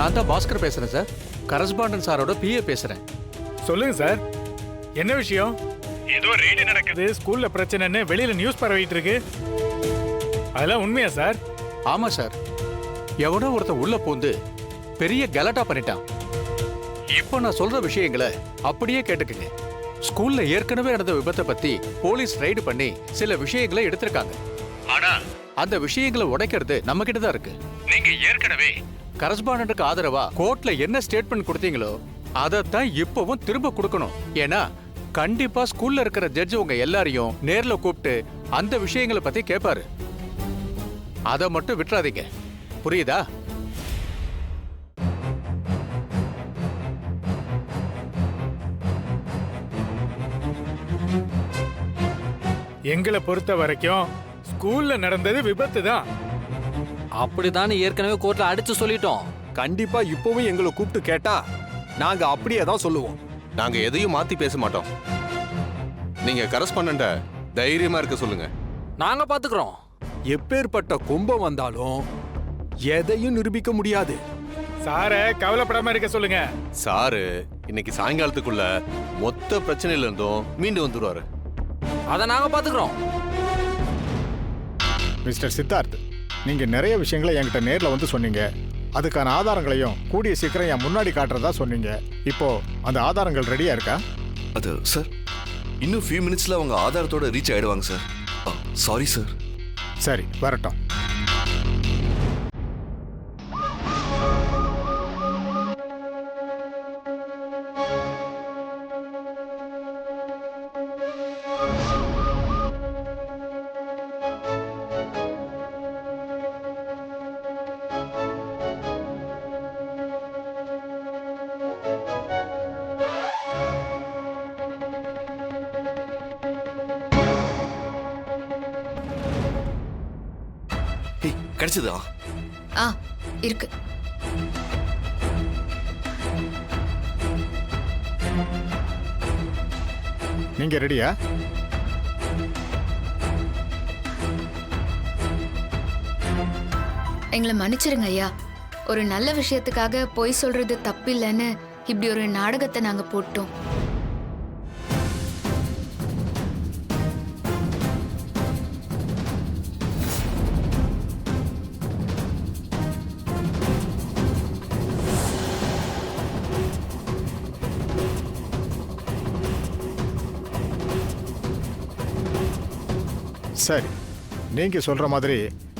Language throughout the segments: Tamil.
நான் தான் பாஸ்கர் பேசுறேன் சார். கரஸ்பாண்டன்ட் சாரோட பிஏ பேசுறேன். சொல்லுங்க சார், என்ன விஷயம்? ஏதோ ரெய்டு நடக்குது, ஸ்கூல்ல பிரச்சனைன்னு வெளியில நியூஸ் பரவிட்டு இருக்கு. அதெல்லாம் உண்மையா சார்? ஆமா சார், எவனோ ஒருத்தன் உள்ள பூந்து பெரிய கலாட்டா பண்ணிட்டான். இப்போ நான் சொல்ற விஷயங்களை அப்படியே கேட்டுக்குங்க. ஸ்கூல்ல ஏற்கனவே நடந்த விபத்தை பத்தி போலீஸ் ரைடு பண்ணி சில விஷயங்களை எடுத்திருக்காங்க. ஆனா அந்த விஷயங்களை உடைக்கிறது நம்ம கிட்ட தான் இருக்கு. நீங்க ஏற்கனவே கரஸ்பாண்டன்ட்டுக்கு ஆதரவா கோர்ட்ல என்ன ஸ்டேட்மெண்ட் கொடுத்தீங்களோ அதைத்தான் இப்பவும் திரும்ப கொடுக்கணும். ஏன்னா கண்டிப்பா ஸ்கூல்ல இருக்கிற ஜட்ஜ் உங்க எல்லாரையும் நேர்ல கூப்பிட்டு அந்த விஷயங்களை பத்தி கேட்பாரு. அதை மட்டும் விட்டுறாதீங்க, புரியுதா? எங்களை பொறுத்த வரைக்கும் ஸ்கூல்ல நடந்தது விபத்து தான். அப்படிதான் ஏற்கனவே கோர்ட்ல அடிச்சு சொல்லிட்டோம். கண்டிப்பா இப்பவும் எங்களை கூப்பிட்டு கேட்டா நாங்க அப்படியே தான் சொல்லுவோம். நாங்க எதையும் மாத்தி பேச மாட்டோம். நீங்க கரஸ்பாண்டன்ட்ட தைரியமா இருக்க சொல்லுங்க. நாங்க பாத்துக்கிறோம். எப்பேற்பட்ட கும்பம் வந்தாலும் எதையும் நிரூபிக்க முடியாது. சார கவலைப்படாம இருக்க சொல்லுங்க. சாரு இன்னைக்கு சாயங்காலத்துக்குள்ள மொத்த பிரச்சனையில இருந்தும் மீண்டு வந்துருவாரு. அத நாங்க பாத்துக்கிறோம். மிஸ்டர் சித்தார்த், நீங்க நிறைய விஷயங்களை என்கிட்ட நேர்ல வந்து சொன்னீங்க. அதுக்கான ஆதாரங்களையும் கூடிய சீக்கிரம் என் முன்னாடி காட்டுறதா சொன்னீங்க. இப்போ அந்த ஆதாரங்கள் ரெடியா இருக்கா? அது சார், இன்னும் ஃபியூ மினிட்ஸ்ல அவங்க ஆதாரத்தோட ரீச் ஆயிடுவாங்க சார். Sorry sir. சரி, வரட்டும். கிடைச்சதா? இருக்கு. நீங்க ரெடியா? எங்களை மன்னிச்சிருங்க ஐயா. ஒரு நல்ல விஷயத்துக்காக பொய் சொல்றது தப்பில்லைன்னு இப்படி ஒரு நாடகத்தை நாங்க போட்டோம். சரி, நீங்க சொல்ற மாதிரி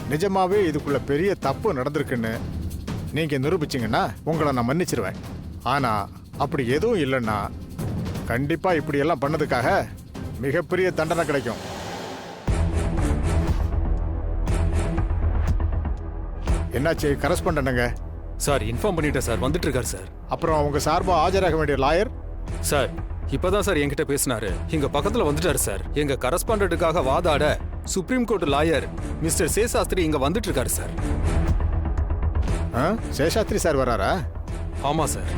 நிஜமாவே இதுக்குள்ள பெரிய தப்பு நடந்திருக்குன்னு நீங்க நிரூபிச்சீங்கன்னா உங்களை நான் மன்னிச்சிருவேன். ஆனா அப்படி எதுவும் இல்லைன்னா கண்டிப்பா இப்படி எல்லாம் பண்ணதுக்காக மிகப்பெரிய தண்டனை கிடைக்கும். என்னாச்சு கரஸ்பாண்டன்ட்ங்க? சார், இன்ஃபார்ம் பண்ணிட்டேன் சார். வந்துட்டு இருக்காரு சார். அப்புறம் உங்க சார்பா ஆஜராக வேண்டிய லாயர்? சார், இப்பதான் சார் என்கிட்ட பேசினாரு. இங்க பக்கத்துல வந்துட்டாரு சார். எங்க கரஸ்பாண்டன்ட்டுக்காக வாதாட supreme court lawyer mister Sesha Sastri இங்க வந்துட்டு இருக்காரு சார். சேஷாஸ்திரி சார் வராரா? ஆமா சார்.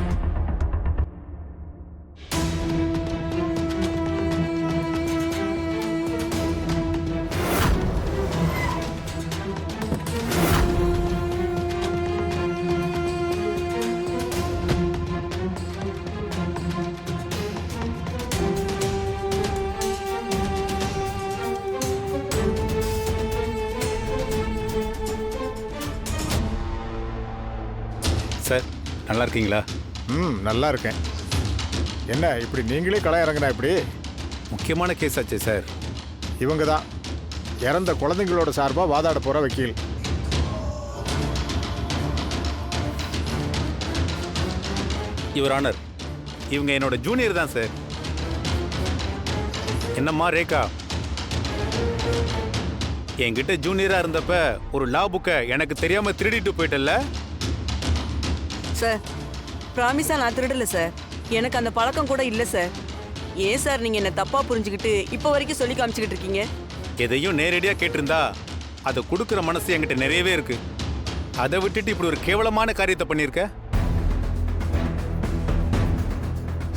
சார், நல்லா இருக்கீங்களா? நல்லா இருக்கேன். என்ன இப்படி நீங்களே களை இறங்கினா இப்படி? முக்கியமான கேஸ் ஆச்சு சார். இவங்க தான் இறந்த குழந்தைங்களோட சார்பா வாதாட போற வக்கீல். யுவர் ஆனர், இவங்க என்னோட ஜூனியர் தான் சார். என்னம்மா ரேகா, என்கிட்ட ஜூனியரா இருந்தப்ப ஒரு லா புக்கை எனக்கு தெரியாம திருடிட்டு போயிட்டல சார். ப்ராமிஸா நான் திருடல சார். எனக்கு அந்த பழக்கம் கூட இல்லை சார். ஏன் சார் நீங்க என்ன தப்பா புரிஞ்சுக்கிட்டு இப்போ வரைக்கும் சொல்லி காமிச்சுக்கிட்டு இருக்கீங்க? எதையும் நேரடியா கேட்டிருந்தா அதை கொடுக்குற மனசு என்கிட்ட நிறையவே இருக்கு. அதை விட்டுட்டு இப்படி ஒரு கேவலமான காரியத்தை பண்ணியிருக்க.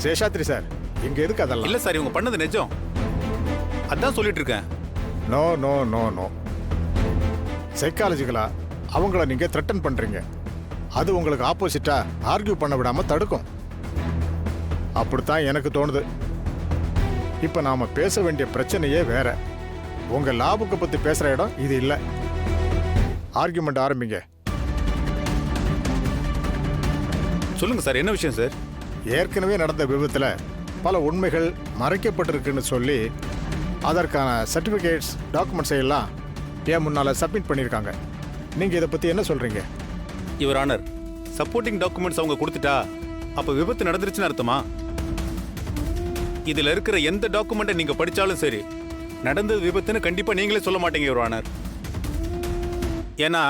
சேஷாத்ரி சார், இங்க எதுக்கு அதெல்லாம்? இல்ல சார், இவங்க பண்ணது நிஜம். அதான் சொல்லிட்டு இருக்கேன். No no no no. சைக்காலஜிக்கலா அவங்கள நீங்க த்ரெட்டன் பண்றீங்க. அது உங்களுக்கு ஆப்போசிட்டா ஆர்கியூ பண்ண விடாம தடுக்கும். அப்படித்தான் எனக்கு தோணுது. இப்ப நாம பேச வேண்டிய பிரச்சனையே வேற. உங்க லாபுக்கு பத்தி பேசுற இடம் இது இல்ல. ஆர்கியூமெண்ட் ஆரம்பிங்க. சொல்லுங்க சார், என்ன விஷயம் சார்? ஏற்கனவே நடந்த விபத்துல பல உண்மைகள் மறைக்கப்பட்டிருக்குன்னு சொல்லி அதற்கான சர்டிபிகேட்ஸ் டாக்குமெண்ட்ஸ் எல்லாம் ஏன் முன்னால சப்மிட் பண்ணியிருக்காங்க. நீங்க இதை பத்தி என்ன சொல்றீங்க? யுவர் ஆனர், சப்போர்ட்டிங் டாக்குமெண்ட்ஸ் அவங்க கொடுத்துட்டா அப்ப விபத்து நடந்துருச்சுன்னு அர்த்தமா? இதுல இருக்கிற எந்த டாக்குமெண்ட்டை நீங்க படிச்சாலும் சரி, நடந்தது விபத்துன்னு கண்டிப்பா நீங்களே சொல்ல மாட்டீங்க யுவர் ஆனர். ஏன்னா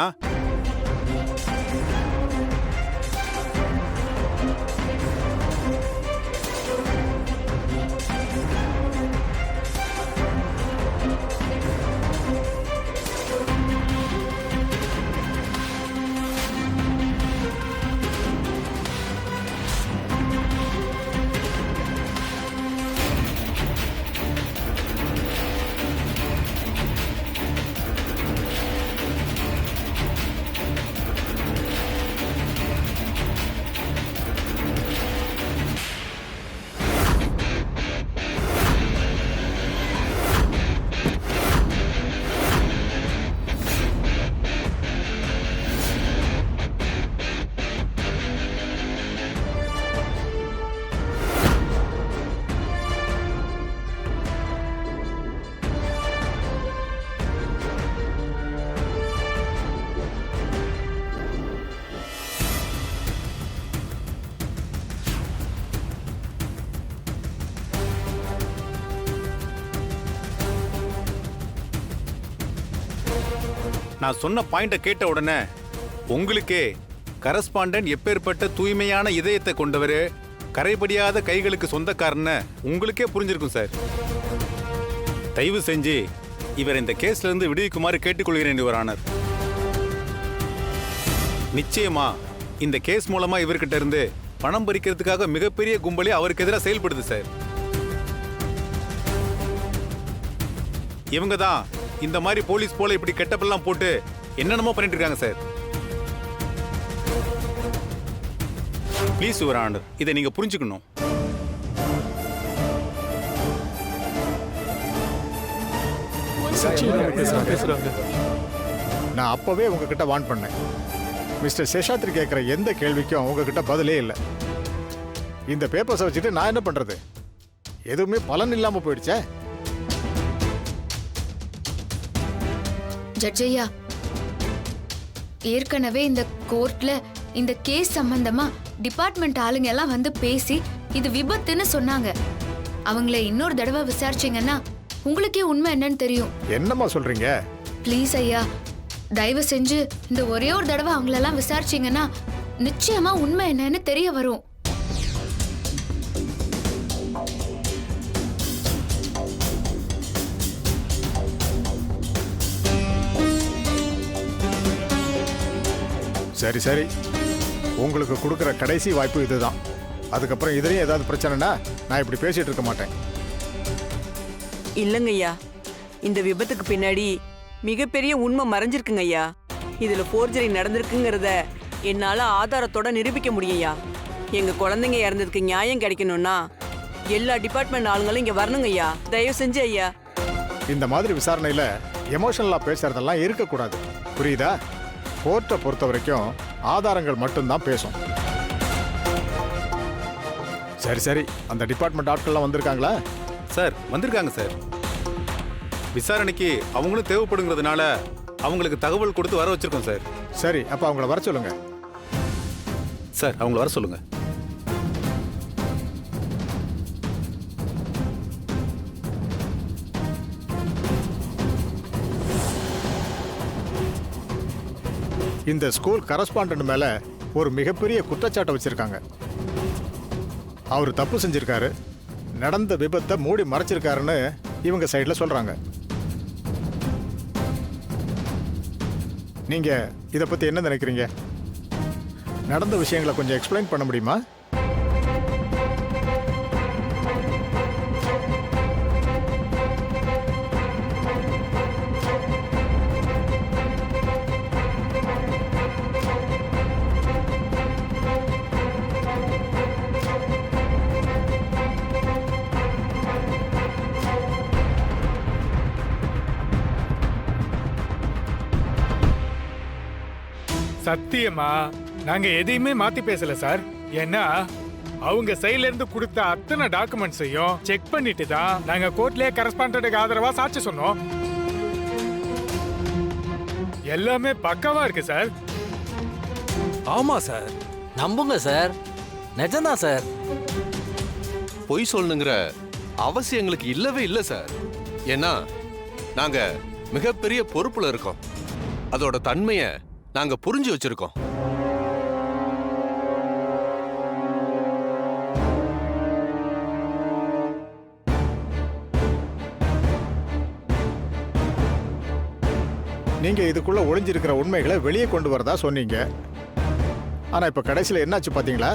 நான் சொன்ன பாயிண்ட கேட்ட உடனே உங்களுக்கே கரஸ்பாண்டன்ட் எப்பேற்பட்ட தூய்மையான இதயத்தை கொண்டவர், கரைபடியாத கைகளுக்கு சொந்தக்காரன்னு உங்களுக்கே புரிஞ்சிருக்கும் சார். தயவு செஞ்சு இவர் இந்த கேஸ்ல இருந்து விடுவிக்குமாறு கேட்டுக்கொள்கிறேன் யுவர் ஆனர். நிச்சயமா இந்த கேஸ் மூலமா இவர்கிட்ட இருந்து பணம் பறிக்கிறதுக்காக மிகப்பெரிய கும்பலே அவருக்கு எதிராக செயல்படுது சார். இவங்க தான் இந்த மாதிரி போலீஸ் போல இப்படி கெட்டப்பெல்லாம் போட்டு என்னென்னமோ பண்ணிட்டு இருக்காங்க சார். ப்ளீஸ் யுவர் ஆனர், இதை நீங்க புரிஞ்சுக்கணும். நான் அப்பவே உங்ககிட்ட வார்ன் பண்ணேன். மிஸ்டர் சேஷாத்ரி கேட்குற எந்த கேள்விக்கும் உங்ககிட்ட பதிலே இல்லை. இந்த பேப்பர்ஸை வச்சுட்டு நான் என்ன பண்றது? எதுவுமே பலன் இல்லாம போயிடுச்சே. ஜட்ஜையா, ஏற்கனவே இந்த கோர்ட்ல இந்த கேஸ் சம்பந்தமா டிபார்ட்மெண்ட் ஆளுங்க எல்லாம் வந்து பேசி இது விபத்துன்னு சொன்னாங்க. அவங்கள இன்னொரு தடவை விசாரிச்சீங்கன்னா உங்களுக்கே உண்மை என்னன்னு தெரியும். என்னம்மா சொல்றீங்க? ப்ளீஸ் ஐயா, தயவு செஞ்சு இந்த ஒரே ஒரு தடவை அவங்களெல்லாம் விசாரிச்சீங்கன்னா நிச்சயமா உண்மை என்னன்னு தெரிய வரும். சரி சரி, உங்களுக்கு கொடுக்குற கடைசி வாய்ப்பு இதுதான். அதுக்கப்புறம் இதுலயும் ஏதாவது பிரச்சனைனா நான் இப்படி பேசிட்டு இருக்க மாட்டேன். இல்லைங்க ஐயா, இந்த விபத்துக்கு பின்னாடி மிகப்பெரிய உண்மை மறைஞ்சிருக்குங்க ஐயா. இதுல போர்ஜரி நடந்திருக்குங்கிறத என்னால ஆதாரத்தோட நிரூபிக்க முடியும் ஐயா. எங்க குழந்தைங்க இறந்ததுக்கு நியாயம் கிடைக்கணும்னா எல்லா டிபார்ட்மெண்ட் ஆளுங்களும் இங்க வரணுங்க ஐயா. தயவு செஞ்சு ஐயா. இந்த மாதிரி விசாரணையில எமோஷனலா பேசுறதெல்லாம் இருக்கக்கூடாது, புரியுதா? கோர்ட்டை பொறுத்த வரைக்கும் ஆதாரங்கள் மட்டும்தான் பேசும். சரி சரி, அந்த டிபார்ட்மெண்ட் ஆட்கள்லாம் வந்திருக்காங்களா? சார் வந்திருக்காங்க சார். விசாரணைக்கு அவங்களும் தேவைப்படுங்கிறதுனால அவங்களுக்கு தகவல் கொடுத்து வர வச்சிருக்கோம் சார். சரி, அப்ப அவங்கள வர சொல்லுங்க. சார் அவங்கள வர சொல்லுங்க. இந்த ஸ்கூல் கரஸ்பாண்டன்ட் மேல ஒரு மிகப்பெரிய குற்றச்சாட்டை வச்சிருக்காங்க. அவர் தப்பு செஞ்சிருக்காரு, நடந்த விபத்தை மூடி மறைச்சிருக்காருன்னு இவங்க சைடுல சொல்றாங்க. நீங்க இத பத்தி என்ன நினைக்கிறீங்க? நடந்த விஷயங்களை கொஞ்சம் எக்ஸ்பிளைன் பண்ண முடியுமா? சத்தியமா நாங்க எதையுமே மாத்தி பேசல சார். ஏன்னா அவங்க சைடுல இருந்து கொடுத்த அத்தனை டாக்குமெண்ட்ஸையும் செக் பண்ணிட்டு தான் நாங்க கோர்ட்லயே கரஸ்பாண்டன்ட்டுக்கு ஆதரவா சாட்சி சொன்னோம். எல்லாமே பக்காவா இருக்கு சார். ஆமா சார். நம்புங்க சார், நிஜம்தான் சார். பொய் சொல்லணுங்கிற அவசியம் எங்களுக்கு இல்லவே இல்லை சார். ஏன்னா நாங்க மிகப்பெரிய பொறுப்புல இருக்கோம். அதோட தன்மையை நாங்க புரிஞ்சு வச்சிருக்கோம். நீங்க இதுக்குள்ள ஒளிஞ்சிருக்கிற உண்மைகளை வெளியே கொண்டு வரதா சொன்னீங்க. ஆனா இப்ப கடைசியில என்னாச்சு பாத்தீங்களா?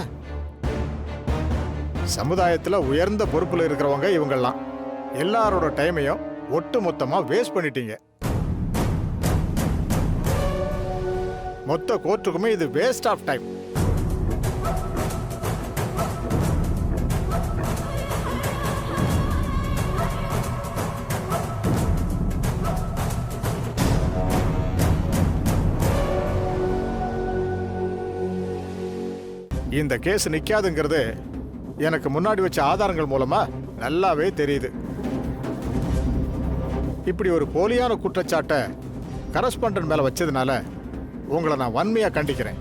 சமுதாயத்துல உயர்ந்த பொறுப்புல இருக்கிறவங்க இவங்கெல்லாம் எல்லாரோட டைமையும் ஒட்டு மொத்தமா வேஸ்ட் பண்ணிட்டீங்க. மொத்த கோர்ட்டுக்குமே இது வேஸ்ட் ஆஃப் டைம். இந்த கேஸ் நிக்காதுங்கிறது எனக்கு முன்னாடி வச்ச ஆதாரங்கள் மூலமா நல்லாவே தெரியுது. இப்படி ஒரு போலியான குற்றச்சாட்டை கரஸ்பாண்டன்ட் மேல வச்சதுனால உங்களை நான் வன்மையா கண்டிக்கிறேன்.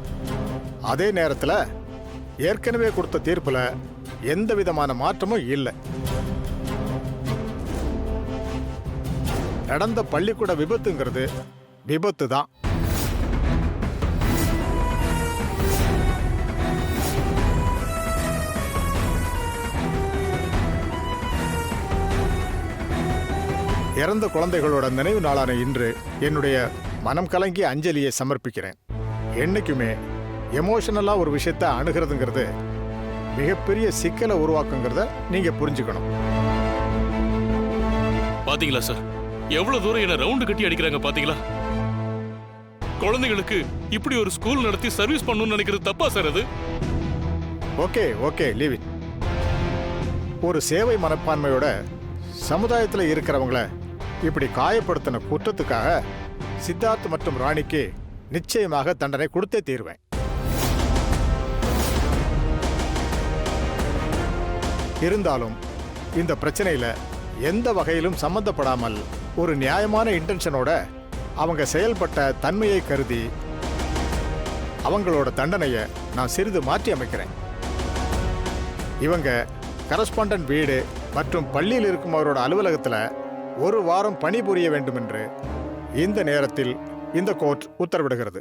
அதே நேரத்தில் ஏற்கனவே கொடுத்த தீர்ப்புல எந்த விதமான மாற்றமும் இல்லை. நடந்த பள்ளிக்கூட விபத்துங்கிறது விபத்து தான். இறந்த குழந்தைகளோட நினைவு நாளான இன்று என்னுடைய மனம் கலங்கிய அஞ்சலியை சமர்ப்பிக்கிறேன். என்னைக்குமே எமோஷனலா ஒரு விஷயத்தை அணுகிறதுங்கிறது மிகப்பெரிய சிக்கலை உருவாக்குங்கிறத நீங்க புரிஞ்சுக்கணும். பாத்தீங்களா சார், எவ்வளவு தூரம் என்ன ரவுண்டு கட்டி அடிக்கிறாங்க பாத்தீங்களா? குழந்தைகளுக்கு இப்படி ஒரு ஸ்கூல் நடத்தி சர்வீஸ் பண்ணணும்னு நினைக்கிறது தப்பா சார் அது? Okay okay leave it. ஒரு சேவை மனப்பான்மையோட சமுதாயத்தில் இருக்கிறவங்கள இப்படி காயப்படுத்தின குற்றத்துக்காக சித்தார்த் மற்றும் ராணிக்கு நிச்சயமாக தண்டனை கொடுத்தே தீர்வேன். இருந்தாலும் இந்த பிரச்சனையில எந்த வகையிலும் சம்பந்தப்படாமல் ஒரு நியாயமான இன்டென்ஷனோட அவங்க செயல்பட்ட தன்மையை கருதி அவங்களோட தண்டனையை நான் சிறிது மாற்றி அமைக்கிறேன். இவங்க கரஸ்பாண்டன்ட் வீடு மற்றும் பள்ளியில் இருக்கும் அவரோட அலுவலகத்தில் ஒரு வாரம் பணிபுரிய வேண்டும் என்று இந்த நேரத்தில் இந்த கோர்ட் உத்தரவிடுகிறது.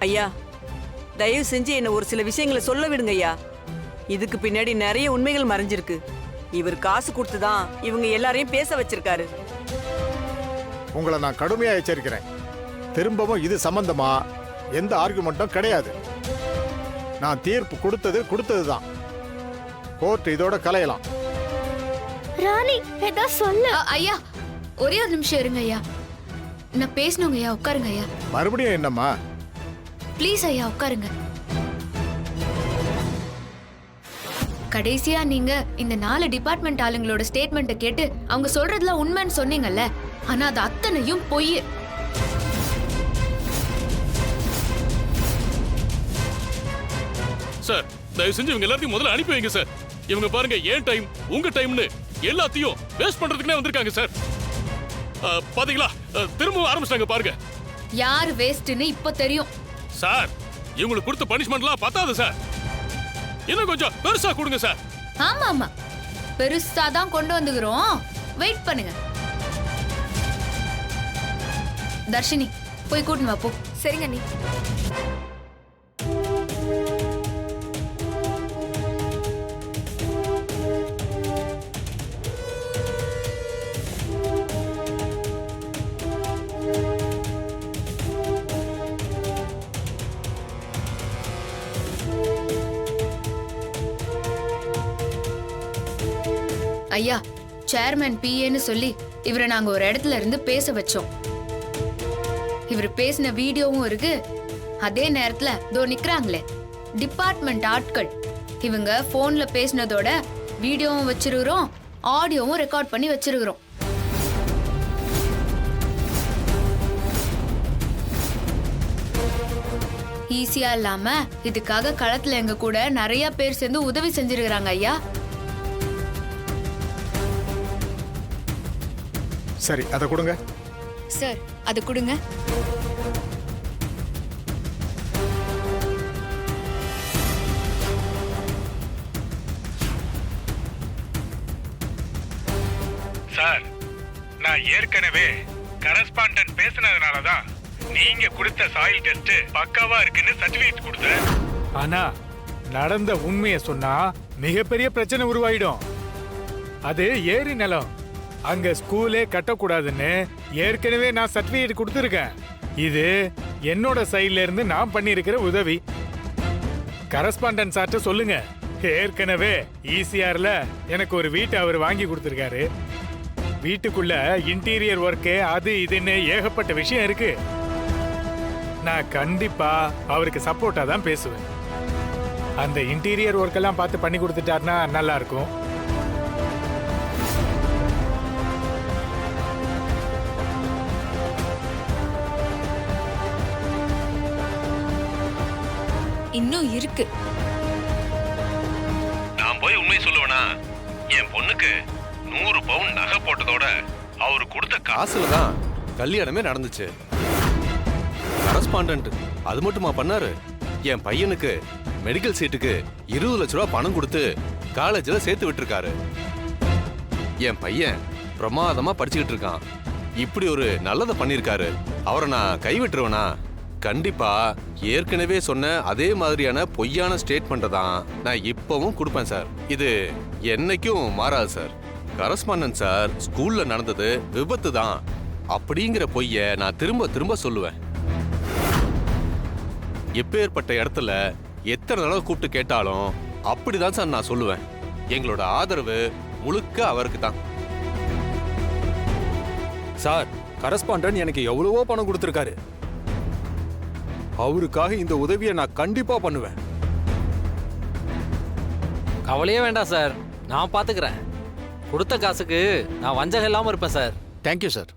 ஐயா, தயவு செஞ்சு என்ன ஒரு சில விஷயங்களை சொல்ல விடுங்க ஐயா. இதுக்கு பின்னாடி நிறைய உண்மைகள் மறைஞ்சிருக்கு. இவர் காசு கொடுத்துதான் இவங்க எல்லாரையும் பேச வச்சிருக்காரு. உங்களை நான் கடுமையா எச்சரிக்கிறேன். திரும்பவும் இது சம்பந்தமா எந்த ஆர்குமெண்ட்டும் கிடையாது. நான் தீர்ப்பு கொடுத்ததுதான். கோர்ட் இதோட கலையலாம். ராணி ஏதா சொல்ல. ஐயா ஒரே ஒரு நிமிஷம் இருங்க ஐயா, நான் பேசணுங்க ஐயா. உட்காருங்க ஐயா. மறுபடியும் என்னம்மா? ப்ளீஸ் ஐயா உட்காருங்க. கடைசியா நீங்க இந்த 4 டிபார்ட்மெண்ட் ஆளுங்களோட ஸ்டேட்மெண்ட்டை கேட்டு அவங்க சொல்றதுல உண்மைன்னு சொன்னீங்கல்ல, ஆனா அது அத்தனையும் பொய். சார் தயவு செஞ்சு இவங்க எல்லாத்தையும் முதல்ல அனுப்பி வைங்க சார். இவங்க பாருங்க ஏன் டைம் உங்க டைம்னு எல்லாத்தையும் வேஸ்ட் பண்றதுக்குனே வந்திருக்காங்க சார். பாத்தீங்களா, திரும்பவும் ஆரம்பிச்சாங்க பாருங்க. யார் வேஸ்ட்னு இப்ப தெரியும் சார். இவங்களுக்கு கொடுத்த பனிஷ்மெண்ட்லாம் பத்தாது சார். இன்னும் கொஞ்சம் பெருசா கொடுங்க சார். ஆமா ஆமா, பெருசா தான் கொண்டு வந்துக்கிறோம். வெயிட் பண்ணுங்க. தர்ஷினி போய் கூட்டின்னு வா போ. சரிங்க நீ. ஐயா, சேர்மன் பிஏன்னு சொல்லி இவரை நாங்க ஒரு இடத்துல இருந்து பேச வச்சோம். இவர் பேசின வீடியோவும் இருக்கு. அதே நேரத்துல தோ நிக்கிறாங்களே டிபார்ட்மெண்ட் ஆட்கள், இவங்க போன்ல பேசினதோட வீடியோவும் வச்சிருக்கிறோம், ஆடியோவும் ரெக்கார்ட் பண்ணி வச்சிருக்கிறோம். ஈஸியா இல்லாம இதுக்காக களத்துல எங்க கூட நிறைய பேர் சேர்ந்து உதவி செஞ்சிருக்கிறாங்க ஐயா. சரி, அதை கொடுங்க. சார் அது கொடுங்க. சார், நான் ஏற்கனவே கரஸ்பாண்டன்ட் பேசினதுனாலதான் நீங்க கொடுத்த சாயில் டெஸ்ட் பக்காவா இருக்குன்னு சர்டிபிகேட் கொடுத்தேன். ஆனா நடந்த உண்மையை சொன்னா மிகப்பெரிய பிரச்சனை உருவாயிடும். அது ஏரி நிலம், அங்க ஸ்கூலே கட்டக்கூடாதுன்னு ஏற்கனவே நான் சர்டிபிகேட் கொடுத்துருக்கேன். இது என்னோட சைட்ல இருந்து நான் பண்ணியிருக்கிற உதவி. கரஸ்பாண்டன்ட் சார்ட்ட சொல்லுங்க, ஏற்கனவே ஈசிஆர்ல எனக்கு ஒரு வீட்டை அவர் வாங்கி கொடுத்துருக்காரு. வீட்டுக்குள்ள இன்டீரியர் ஒர்க்கு அது இதுன்னு ஏகப்பட்ட விஷயம் இருக்கு. நான் கண்டிப்பா அவருக்கு சப்போர்ட்டா தான் பேசுவேன். அந்த இன்டீரியர் ஒர்க் எல்லாம் பார்த்து பண்ணி கொடுத்துட்டாருன்னா நல்லா இருக்கும். இன்னும் இருக்கு. நான் போய் உண்மை சொல்லுவேனா, என் பொண்ணுக்கு 100 பவுன் நகை போட்டதோட அவரு கொடுத்த காசுல தான் கல்யாணமே நடந்துச்சு. கரஸ்பாண்டன்ட் அது மட்டுமா பண்ணாரு, என் பையனுக்கு மெடிக்கல் சீட்டுக்கு 20 லட்ச ரூபா பணம் கொடுத்து காலேஜ்ல சேர்த்து விட்டுருக்காரு. என் பையன் பிரமாதமா படிச்சுக்கிட்டு இருக்கான். இப்படி ஒரு நல்லதை பண்ணிருக்காரு. அவரை நான் கைவிட்டுருவேனா? கண்டிப்பா ஏற்கனவே சொன்ன அதே மாதிரியான பொய்யான ஸ்டேட்மெண்ட் தான் நான் இப்பவும் கொடுப்பேன் சார். இது என்னைக்கும் மாறாது சார். கரஸ்பாண்டன்ட் சார், ஸ்கூல்ல நடந்தது விபத்து தான் அப்படிங்கிற பொய்ய நான் திரும்ப திரும்ப சொல்லுவேன். எப்பேற்பட்ட இடத்துல எத்தனை தடவை கூப்பிட்டு கேட்டாலும் அப்படிதான் சார் நான் சொல்லுவேன். எங்களோட ஆதரவு முழுக்க அவருக்கு தான். சார், கரஸ்பாண்டன்ட் எனக்கு எவ்வளவோ பணம் கொடுத்துருக்காரு. அவருக்காக இந்த உதவியை நான் கண்டிப்பா பண்ணுவேன். கவலையே வேண்டாம் சார், நான் பாத்துக்கிறேன். கொடுத்த காசுக்கு நான் வஞ்சகம் இல்லாம இருப்பேன் சார். Thank you sir.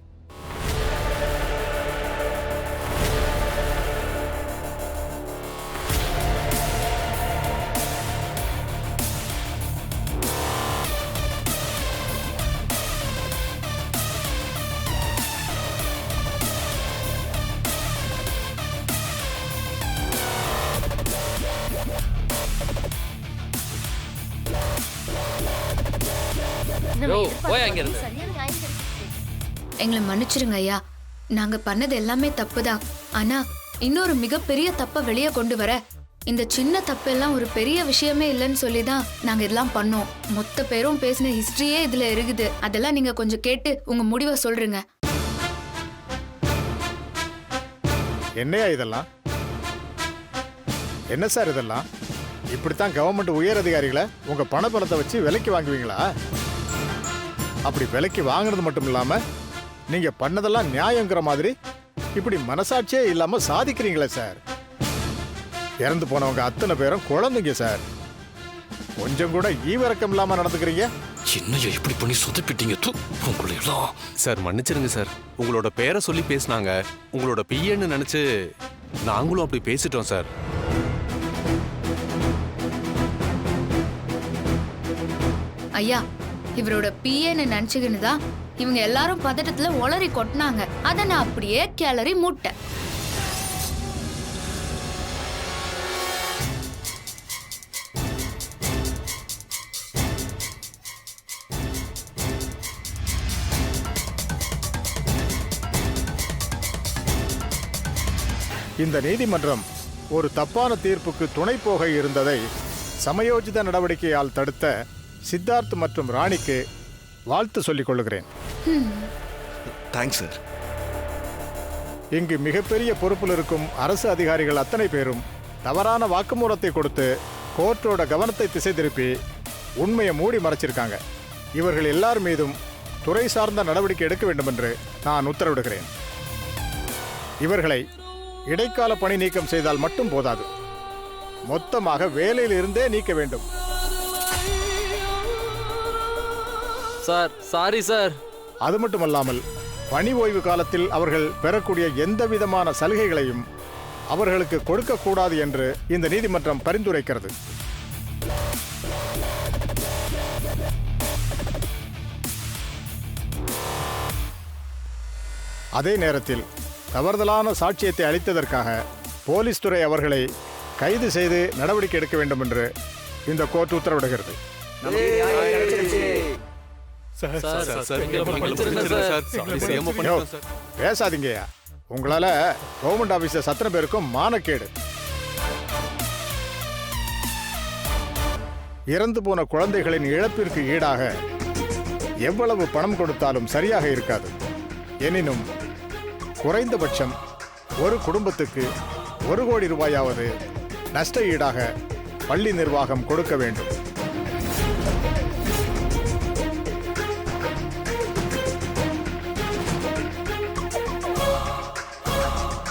யோ, போய் அங்க இருந்து. எங்களை மன்னிச்சிருங்க ஐயா, நாங்க பண்ணது எல்லாமே தப்புதான். ஆனா இன்னொரு மிகப்பெரிய தப்ப வெளியே கொண்டு வர இந்த சின்ன தப்பு எல்லாம் ஒரு பெரிய விஷயமே இல்லைன்னு சொல்லிதான் நாங்க இதெல்லாம் பண்ணோம். மொத்த பேரும் பேசின ஹிஸ்டரியே இதுல இருக்குது. அதெல்லாம் நீங்க கொஞ்சம் கேட்டு உங்க முடிவை சொல்றீங்க. என்னையா இதெல்லாம்? என்ன சார் இதெல்லாம்? இப்படித்தான் கவர்மெண்ட் உயர் அதிகாரிகளை உங்க பணத்தை வச்சு விலைக்கு வாங்குவீங்களா? அப்படி விலைக்கு வாங்கினது மட்டும் இல்லாம நீங்க பண்ணதெல்லாம் நியாயங்கிற மாதிரி இப்படி மனசாட்சியே இல்லாம சாதிக்கிறீங்களே சார். இறந்து போனவங்க அத்தனை பேரும் குழந்தைங்க சார். கொஞ்சம் கூட ஈவிரக்கம் இல்லாம நடந்துக்கிறீங்க. சின்னையா இப்படி பண்ணி சொதப்பிட்டீங்க உங்களையெல்லாம். சார் மன்னிச்சிருங்க சார். உங்களோட பேரை சொல்லி பேசினாங்க. உங்களோட பிஏன்னு நினைச்சு நாங்களும் அப்படி பேசிட்டோம் சார். ஐயா, இவரோட பிஏன்னு நினைச்சுக்கின்னு தான் இவங்க எல்லாரும் பதட்டத்துல ஒளறி கொட்டினாங்க. அதை நான் அப்படியே கேலரி மூட்டேன். இந்த நீதிமன்றம் ஒரு தப்பான தீர்ப்புக்கு துணை போக இருந்ததை சமயோஜித நடவடிக்கையால் தடுத்த சித்தார்த் மற்றும் ராணிக்கு வாழ்த்து சொல்லிக் கொள்ளுகிறேன். Thanks sir. இங்கு மிகப்பெரிய பொறுப்பில் இருக்கும் அரசு அதிகாரிகள் அத்தனை பேரும் தவறான வாக்குமூலத்தை கொடுத்து கோர்ட்டோட கவனத்தை திசை திருப்பி உண்மையை மூடி மறைச்சிருக்காங்க. இவர்கள் எல்லார் மீதும் துறை சார்ந்த நடவடிக்கை எடுக்க வேண்டும் என்று நான் உத்தரவிடுகிறேன். இவர்களை இடைக்கால பணி நீக்கம் செய்தால் மட்டும் போதாது, மொத்தமாக வேலையில் இருந்தே நீக்க வேண்டும். Sir sorry sir. அது மட்டுமல்லாமல் பணி ஓய்வு காலத்தில் அவர்கள் பெறக்கூடிய எந்த விதமான சலுகைகளையும் அவர்களுக்கு கொடுக்கக்கூடாது என்று இந்த நீதிமன்றம் பரிந்துரைக்கிறது. அதே நேரத்தில் தவறுதலான சாட்சியத்தை அளித்ததற்காக போலீஸ் துறை அவர்களை கைது செய்து நடவடிக்கை எடுக்க வேண்டும் என்று இந்த கோர்ட் உத்தரவிடுகிறது. பேசாதீங்கய்யா, உங்களால கவர்மெண்ட் ஆபீசர்ஸ் அத்தனை பேருக்கும் மானக்கேடு. இறந்து போன குழந்தைகளின் இழப்பிற்கு ஈடாக எவ்வளவு பணம் கொடுத்தாலும் சரியாக இருக்காது. எனினும் குறைந்தபட்சம் ஒரு குடும்பத்துக்கு 1 கோடி ரூபாயாவது நஷ்ட ஈடாக பள்ளி நிர்வாகம் கொடுக்க வேண்டும்.